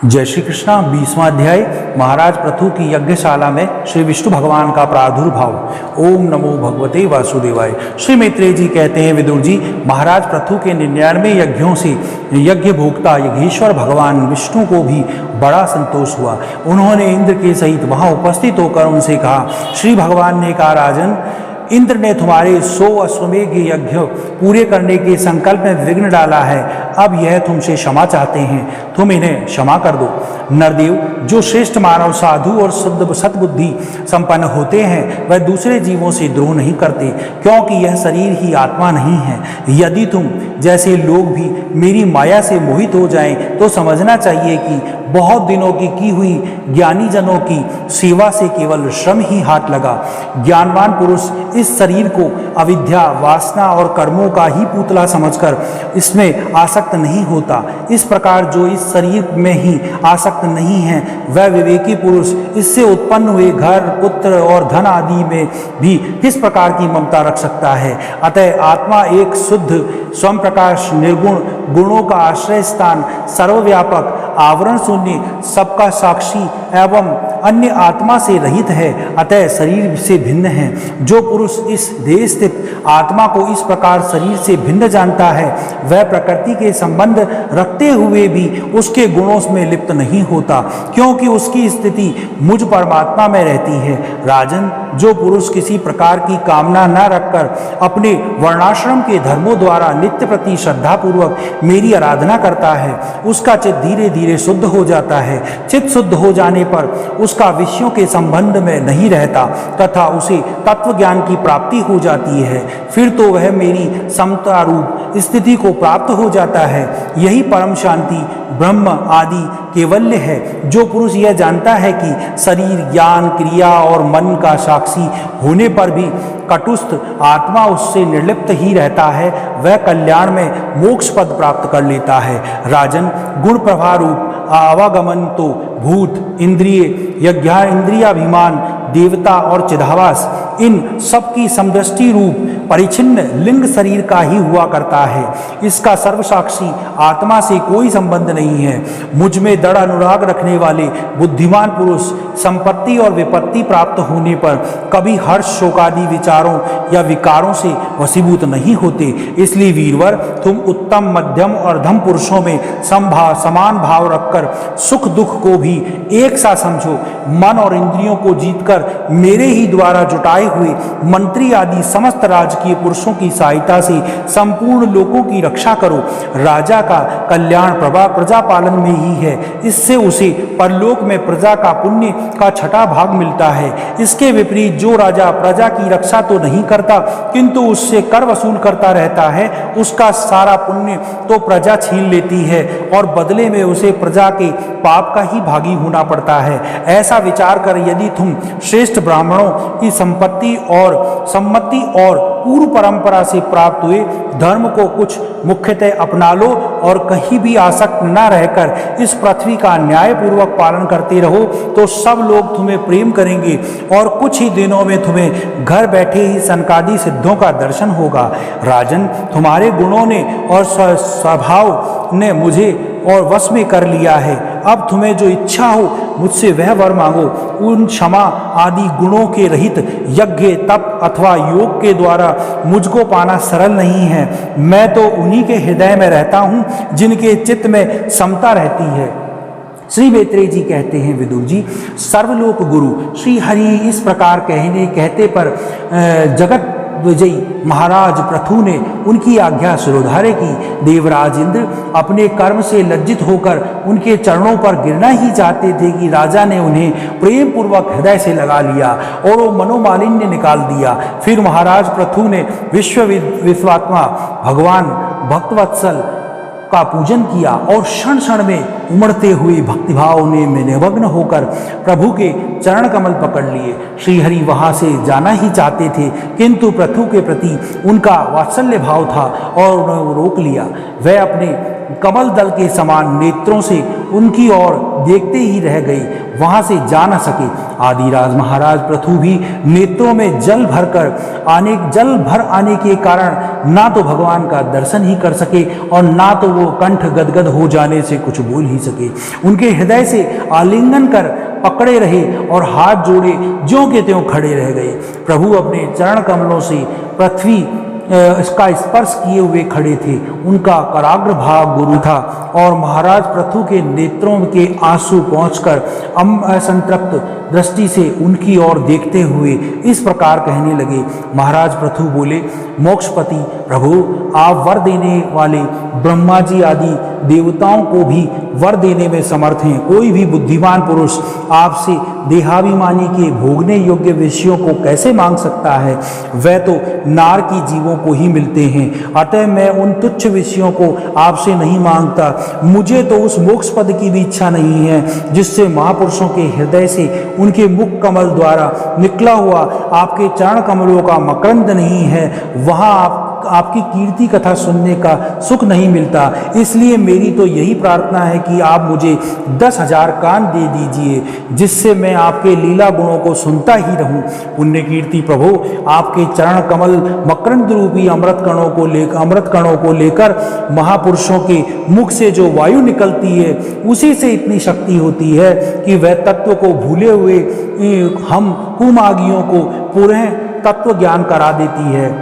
जय श्री कृष्णा। 20वां अध्याय महाराज पृथु की यज्ञशाला में श्री विष्णु भगवान का प्रादुर्भाव। ओम नमो भगवते वासुदेवाय। श्री मैत्रेय जी कहते हैं, विदुर जी, महाराज पृथु के 99 यज्ञों से यज्ञ भोक्ता यज्ञेश्वर भगवान विष्णु को भी बड़ा संतोष हुआ। उन्होंने इंद्र के सहित वहां उपस्थित होकर उनसे कहा। श्री भगवान ने कहा, राजन, इंद्र ने तुम्हारे 100 अश्वमेघ यज्ञ पूरे करने के संकल्प में विघ्न डाला है। अब यह तुमसे क्षमा चाहते हैं, तुम इन्हें क्षमा कर दो। नरदेव, जो श्रेष्ठ मानव साधु और शुद्ध सद्बुद्धि संपन्न होते हैं वह दूसरे जीवों से द्रोह नहीं करते, क्योंकि यह शरीर ही आत्मा नहीं है। यदि तुम जैसे लोग भी मेरी माया से मोहित हो जाएं तो समझना चाहिए कि बहुत दिनों की हुई ज्ञानी जनों की सेवा से केवल श्रम ही हाथ लगा। ज्ञानवान पुरुष इस शरीर को अविद्या, वासना और कर्मों का ही पुतला समझकर इसमें आसक्त नहीं होता। इस प्रकार जो इस शरीर में ही आसक्त नहीं है वह विवेकी पुरुष इससे उत्पन्न हुए घर, पुत्र और धन आदि में भी किस प्रकार की ममता रख सकता है। अतः आत्मा एक शुद्ध स्वयं प्रकाश, निर्गुण, गुणों का आश्रय स्थान, सर्वव्यापक, आवरण शून्य, सबका साक्षी एवं अन्य आत्मा से रहित है, अतः शरीर से भिन्न है। जो पुरुष इस देह स्थित आत्मा को इस प्रकार शरीर से भिन्न जानता है वह प्रकृति के संबंध रखते हुए भी उसके गुणों में लिप्त नहीं होता, क्योंकि उसकी स्थिति मुझ परमात्मा में रहती है। राजन, जो पुरुष किसी प्रकार की कामना न रखकर अपने वर्णाश्रम के धर्मों द्वारा नित्य प्रति श्रद्धापूर्वक मेरी आराधना करता है उसका चित्त धीरे धीरे शुद्ध हो जाता है। चित्त शुद्ध हो जाने पर उसका विषयों के संबंध में नहीं रहता तथा उसे तत्व ज्ञान की प्राप्ति हो जाती है। फिर तो वह मेरी समता रूप स्थिति को प्राप्त हो जाता है। यही परम शांति, ब्रह्म आदि केवल्य है। जो पुरुष यह जानता है कि शरीर, ज्ञान, क्रिया और मन का साक्षी होने पर भी कटुस्थ आत्मा उससे निर्लिप्त ही रहता है, वह कल्याण में मोक्ष पद प्राप्त कर लेता है। राजन, गुण प्रभा रूप आवागमन तो भूत, इंद्रिय, इंद्रियाभिमान, देवता और चिदाभास, इन सबकी समदृष्टि रूप परिच्छिन्न लिंग शरीर का ही हुआ करता है। इसका सर्वसाक्षी आत्मा से कोई संबंध नहीं है। मुझ में दृढ़ अनुराग रखने वाले बुद्धिमान पुरुष संपत्ति और विपत्ति प्राप्त होने पर कभी हर्ष, शोकादि विचारों या विकारों से वशीभूत नहीं होते। इसलिए वीरवर, तुम उत्तम, मध्यम और धम पुरुषों में समान भाव रखकर सुख दुख को भी एक सा समझो। मन और इंद्रियों को जीतकर मेरे ही द्वारा जुटाए हुए मंत्री आदि समस्त राजकीय पुरुषों की सहायता से संपूर्ण लोगों की रक्षा करो। राजा का कल्याण प्रजा पालन में ही है। इससे उसे परलोक में प्रजा का पुण्य का छठा भाग मिलता है। इसके विपरीत जो राजा प्रजा की रक्षा तो नहीं करता किंतु उससे कर वसूल करता रहता है, उसका सारा पुण्य तो प्रजा छीन लेती है और बदले में उसे प्रजा के पाप का ही भागी होना पड़ता है। ऐसा विचार कर यदि तुम श्रेष्ठ ब्राह्मणों की संपत्ति और पूर्व परंपरा से प्राप्त हुए धर्म को कुछ मुख्यतः अपना लो और कहीं भी आसक्त न रहकर इस पृथ्वी का न्यायपूर्वक पालन करते रहो तो सब लोग तुम्हें प्रेम करेंगे और कुछ ही दिनों में तुम्हें घर बैठे ही सनकादि सिद्धों का दर्शन होगा। राजन, तुम्हारे गुणों ने और स्वभाव ने मुझे और वश में कर लिया है। अब तुम्हें जो इच्छा हो मुझसे वह वर मांगो। उन क्षमा आदि गुणों के रहित यज्ञ, तप अथवा योग के द्वारा मुझको पाना सरल नहीं है। मैं तो उन्हीं के हृदय में रहता हूँ जिनके चित्त में समता रहती है। श्री मैत्रेय जी कहते हैं, विदुर जी, सर्वलोक गुरु श्री हरि इस प्रकार कहते पर जगत विजयी महाराज पृथु ने उनकी आज्ञा शिरोधार्य की। देवराज इंद्र अपने कर्म से लज्जित होकर उनके चरणों पर गिरना ही चाहते थे कि राजा ने उन्हें प्रेम पूर्वक हृदय से लगा लिया और वो मनोमालिन्य निकाल दिया। फिर महाराज पृथु ने विश्वात्मा भगवान भक्तवत्सल का पूजन किया और क्षण क्षण में उमड़ते हुए भक्तिभाव में निमग्न होकर प्रभु के चरण कमल पकड़ लिए। श्रीहरि वहां से जाना ही चाहते थे किंतु पृथु के प्रति उनका वात्सल्य भाव था और उन्हें रोक लिया। वह अपने कमल दल के समान नेत्रों से उनकी ओर देखते ही रह गए, वहां से जा न सके। आदिराज महाराज पृथु भी नेत्रों में जल भर आने के कारण ना तो भगवान का दर्शन ही कर सके और ना तो वो कंठ गदगद हो जाने से कुछ बोल ही सके। उनके हृदय से आलिंगन कर पकड़े रहे और हाथ जोड़े ज्यों के त्यों खड़े रह गए। प्रभु अपने चरण कमलों से पृथ्वी इसका स्पर्श किए हुए खड़े थे। उनका कराग्र भाव गुरु था और महाराज पृथु के नेत्रों के आंसू पहुंचकर असंतृप्त दृष्टि से उनकी ओर देखते हुए इस प्रकार कहने लगे। महाराज पृथु बोले, मोक्षपति प्रभु, आप वर देने वाले ब्रह्मा जी आदि देवताओं को भी वर देने में समर्थ हैं। कोई भी बुद्धिमान पुरुष आपसे देहाभिमानी के भोगने योग्य विषयों को कैसे मांग सकता है? वह तो नार की जीवों को ही मिलते हैं। अतः मैं उन तुच्छ विषयों को आपसे नहीं मांगता। मुझे तो उस मोक्ष पद की भी इच्छा नहीं है जिससे महापुरुषों के हृदय से उनके मुख कमल द्वारा निकला हुआ आपके चरण कमलों का मकरंद नहीं है, वहाँ आपकी कीर्ति कथा सुनने का सुख नहीं मिलता। इसलिए मेरी तो यही प्रार्थना है कि आप मुझे 10,000 कान दे दीजिए जिससे मैं आपके लीला गुणों को सुनता ही रहूं। पुण्य कीर्ति प्रभु, आपके चरण कमल मकरंद रूपी अमृत कणों को लेकर महापुरुषों के मुख से जो वायु निकलती है उसी से इतनी शक्ति होती है कि वह तत्व को भूले हुए हम कुमार्गियों को पूर्ण तत्व ज्ञान करा देती है।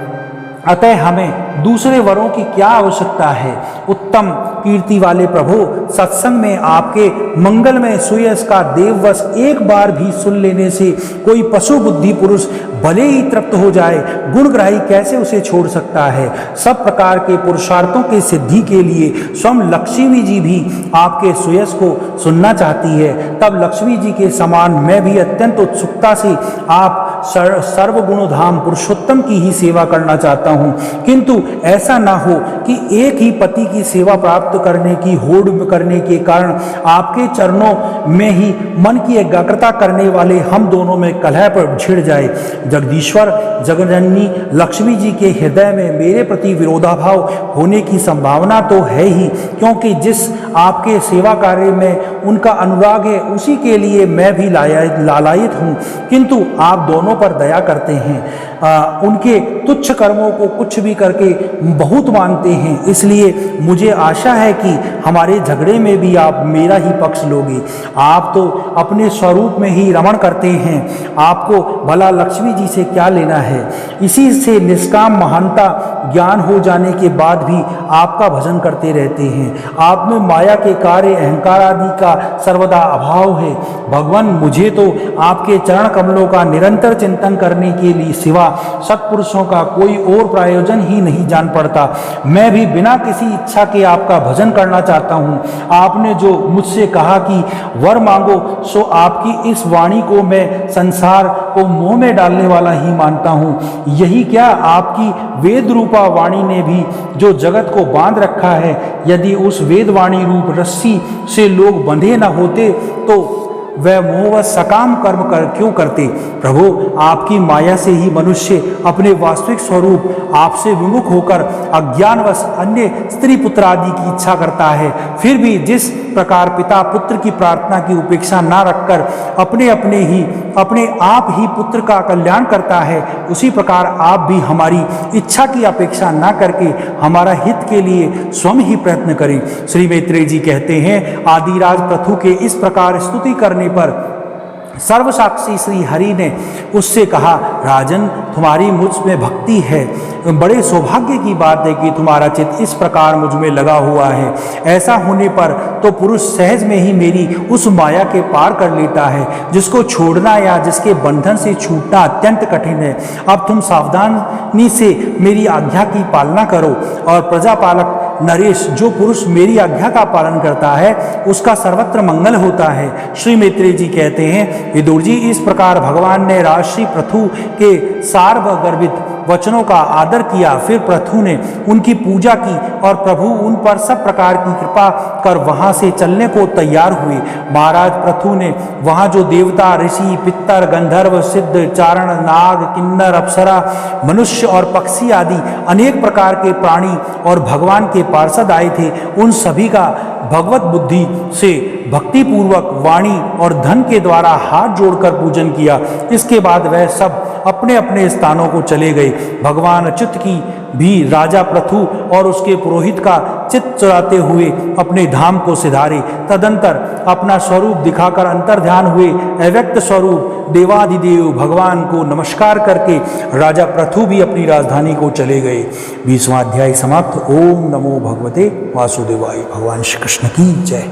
अतः हमें दूसरे वरों की क्या आवश्यकता है? उत्तम कीर्ति वाले प्रभु, सत्संग में आपके मंगलमय सुयश का देववश एक बार भी सुन लेने से कोई पशु बुद्धि पुरुष भले ही तृप्त हो जाए, गुणग्राही कैसे उसे छोड़ सकता है? सब प्रकार के पुरुषार्थों के सिद्धि के लिए स्वयं लक्ष्मी जी भी आपके सुयश को सुनना चाहती है। तब लक्ष्मी जी के समान मैं भी अत्यंत उत्सुकता से आप सर्वगुणधाम पुरुषोत्तम की ही सेवा करना चाहता हूँ, किंतु ऐसा ना हो कि एक ही पति की सेवा प्राप्त करने की होड़ करने के कारण आपके चरणों में ही मन की एकाग्रता करने वाले हम दोनों में कलह पर छिड़ जाए। जगदीश्वर जगजननी लक्ष्मी जी के हृदय में मेरे प्रति विरोधाभाव होने की संभावना तो है ही, क्योंकि जिस आपके सेवा कार्य में उनका अनुराग है उसी के लिए मैं भी लालायित हूँ, किंतु आप दोनों पर दया करते हैं। उनके तुच्छ कर्मों को कुछ भी करके बहुत मानते हैं। इसलिए मुझे आशा है कि हमारे झगड़े में भी आप मेरा ही पक्ष लोगे। आप तो अपने स्वरूप में ही रमण करते हैं, आपको भला लक्ष्मी जी से क्या लेना है? इसी से निष्काम महानता ज्ञान हो जाने के बाद भी आपका भजन करते रहते हैं। आप में माया के कार्य अहंकार आदि का सर्वदा अभाव है। भगवान, मुझे तो आपके चरण कमलों का निरंतर चिंतन करने के लिए सिवा सत्पुरुषों का कोई और प्रयोजन ही नहीं जान पड़ता। मैं भी बिना किसी इच्छा के आपका भजन करना चाहता हूँ। आपने जो मुझसे कहा कि वर मांगो, सो आपकी इस वाणी को मैं संसार को मोह में डालने वाला ही मानता हूँ। यही क्या आपकी वेद रूपा वाणी ने भी जो जगत को बांध रखा है, यदि उस वेदवाणी रूप रस्सी से लोग बंधे न होते तो वह मोहवश सकाम कर्म क्यों करते? प्रभु, आपकी माया से ही मनुष्य अपने वास्तविक स्वरूप आपसे विमुख होकर अज्ञानवश अन्य स्त्री पुत्र आदि की इच्छा करता है। फिर भी जिस प्रकार पिता पुत्र की प्रार्थना की उपेक्षा न रखकर अपने आप ही पुत्र का कल्याण करता है, उसी प्रकार आप भी हमारी इच्छा की अपेक्षा न करके हमारा हित के लिए स्वयं ही प्रयत्न करें। श्री मैत्रेय जी कहते हैं, आदिराज पृथु के इस प्रकार स्तुति करने पर सर्वसाक्षी श्री हरि ने उससे कहा, राजन, तुम्हारी मुझ में भक्ति है। बड़े सौभाग्य की बात है कि तुम्हारा चित्त इस प्रकार मुझ में लगा हुआ है। ऐसा होने पर तो पुरुष सहज में ही मेरी उस माया के पार कर लेता है, जिसको छोड़ना या जिसके बंधन से छूटना अत्यंत कठिन है। अब तुम सावधानी से मेरी आज्ञा की पालना करो और प्रजापालक नरेश, जो पुरुष मेरी आज्ञा का पालन करता है उसका सर्वत्र मंगल होता है। श्री मैत्रेय जी कहते हैं, विदुर जी, इस प्रकार भगवान ने राजश्री पृथु के सार्वगर्भित वचनों का आदर किया। फिर पृथु ने उनकी पूजा की और प्रभु उन पर सब प्रकार की कृपा कर वहां से चलने को तैयार हुए। महाराज पृथु ने वहां जो देवता, ऋषि, पितर, गंधर्व, सिद्ध, चारण, नाग, किन्नर, अप्सरा, मनुष्य और पक्षी आदि अनेक प्रकार के प्राणी और भगवान के पार्षद आए थे, उन सभी का भगवत बुद्धि से भक्ति पूर्वक वाणी और धन के द्वारा हाथ जोड़कर पूजन किया। इसके बाद वह सब अपने अपने स्थानों को चले गए। भगवान अच्युत की भी राजा पृथु और उसके पुरोहित का चित्त चुराते हुए अपने धाम को सिधारे। तदंतर अपना स्वरूप दिखाकर अंतर्ध्यान हुए अव्यक्त स्वरूप देवाधिदेव भगवान को नमस्कार करके राजा पृथु भी अपनी राजधानी को चले गए। 20वां अध्याय समाप्त। ओम नमो भगवते वासुदेवाय। भगवान श्री कृष्ण की जय।